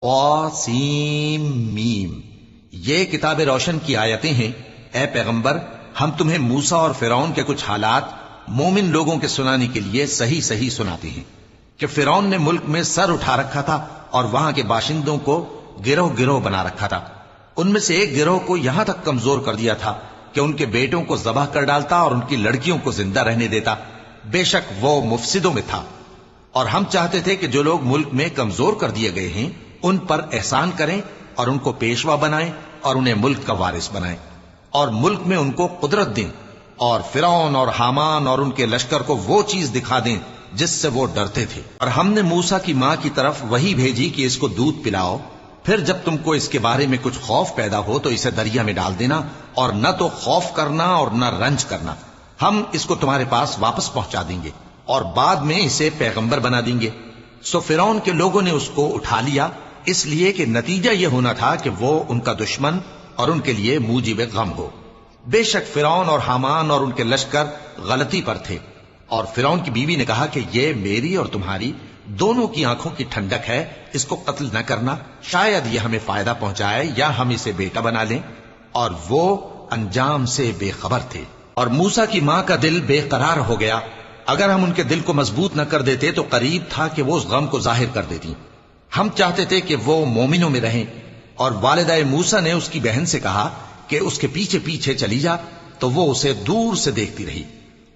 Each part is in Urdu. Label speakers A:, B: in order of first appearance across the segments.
A: قاسم میم، یہ کتاب روشن کی آیتیں ہیں۔ اے پیغمبر، ہم تمہیں موسیٰ اور فرعون کے کچھ حالات مومن لوگوں کے سنانے کے لیے صحیح صحیح سناتے ہیں کہ فرعون نے ملک میں سر اٹھا رکھا تھا اور وہاں کے باشندوں کو گروہ گروہ بنا رکھا تھا۔ ان میں سے ایک گروہ کو یہاں تک کمزور کر دیا تھا کہ ان کے بیٹوں کو ذبح کر ڈالتا اور ان کی لڑکیوں کو زندہ رہنے دیتا۔ بے شک وہ مفسدوں میں تھا۔ اور ہم چاہتے تھے کہ جو لوگ ملک میں کمزور کر دیے گئے ہیں ان پر احسان کریں اور ان کو پیشوا بنائیں اور انہیں ملک کا وارث بنائیں، اور ملک میں ان کو قدرت دیں، اور فرعون اور حامان اور ان کے لشکر کو وہ چیز دکھا دیں جس سے وہ ڈرتے تھے۔ اور ہم نے موسیٰ کی ماں کی طرف وہی بھیجی کہ اس کو دودھ پلاؤ، پھر جب تم کو اس کے بارے میں کچھ خوف پیدا ہو تو اسے دریا میں ڈال دینا، اور نہ تو خوف کرنا اور نہ رنج کرنا، ہم اس کو تمہارے پاس واپس پہنچا دیں گے اور بعد میں اسے پیغمبر بنا دیں گے۔ سو فرعون کے لوگوں نے اس کو اٹھا لیا، اس لیے کہ نتیجہ یہ ہونا تھا کہ وہ ان کا دشمن اور ان کے لیے موجب غم ہو۔ بے شک فرعون اور حامان اور ان کے لشکر غلطی پر تھے، اور فرعون کی بیوی نے کہا کہ یہ میری اور تمہاری دونوں کی آنکھوں کی ٹھنڈک ہے، اس کو قتل نہ کرنا، شاید یہ ہمیں فائدہ پہنچائے یا ہم اسے بیٹا بنا لیں۔ اور وہ انجام سے بے خبر تھے۔ اور موسیٰ کی ماں کا دل بے قرار ہو گیا، اگر ہم ان کے دل کو مضبوط نہ کر دیتے تو قریب تھا کہ وہ اس غم کو ظاہر کر دیتی۔ ہم چاہتے تھے کہ وہ مومنوں میں رہیں۔ اور والدہ موسیٰ نے اس کی بہن سے کہا کہ اس کے پیچھے پیچھے چلی جا، تو وہ اسے دور سے دیکھتی رہی،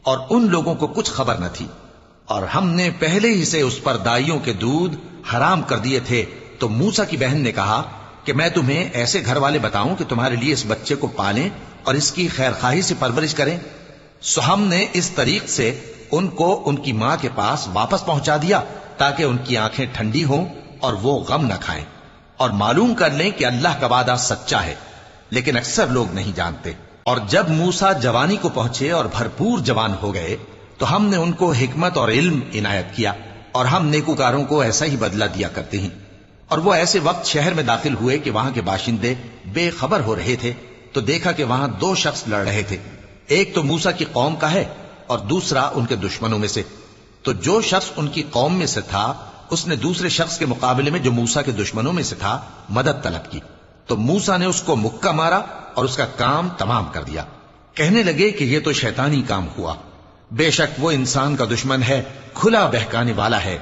A: اور ان لوگوں کو کچھ خبر نہ تھی۔ اور ہم نے پہلے ہی سے اس پر دائیوں کے دودھ حرام کر دیے تھے۔ تو موسیٰ کی بہن نے کہا کہ میں تمہیں ایسے گھر والے بتاؤں کہ تمہارے لیے اس بچے کو پالیں اور اس کی خیر خواہی سے پرورش کریں۔ سو ہم نے اس طریق سے ان کو ان کی ماں کے پاس واپس پہنچا دیا تاکہ ان کی آنکھیں ٹھنڈی ہوں اور وہ غم نہ کھائیں، اور معلوم کر لیں کہ اللہ کا وعدہ سچا ہے، لیکن اکثر لوگ نہیں جانتے۔ اور جب موسیٰ جوانی کو پہنچے اور بھرپور جوان ہو گئے تو ہم نے ان کو حکمت اور علم عنایت کیا، اور ہم نیکوکاروں کو ایسا ہی بدلہ دیا کرتے ہیں۔ اور وہ ایسے وقت شہر میں داخل ہوئے کہ وہاں کے باشندے بے خبر ہو رہے تھے، تو دیکھا کہ وہاں دو شخص لڑ رہے تھے، ایک تو موسیٰ کی قوم کا ہے اور دوسرا ان کے دشمنوں میں سے۔ تو جو شخص ان کی قوم میں سے تھا اس نے دوسرے شخص کے مقابلے میں جو موسیٰ کے دشمنوں میں سے تھا مدد طلب کی، تو موسیٰ نے اس کو مکہ مارا اور اس کا کام تمام کر دیا۔ کہنے لگے کہ یہ تو شیطانی کام ہوا، بے شک وہ انسان کا دشمن ہے، کھلا بہکانے والا ہے۔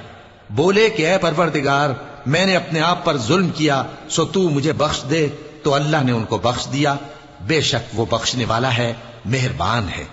A: بولے کہ اے پروردگار، میں نے اپنے آپ پر ظلم کیا، سو تو مجھے بخش دے، تو اللہ نے ان کو بخش دیا، بے شک وہ بخشنے والا ہے، مہربان ہے۔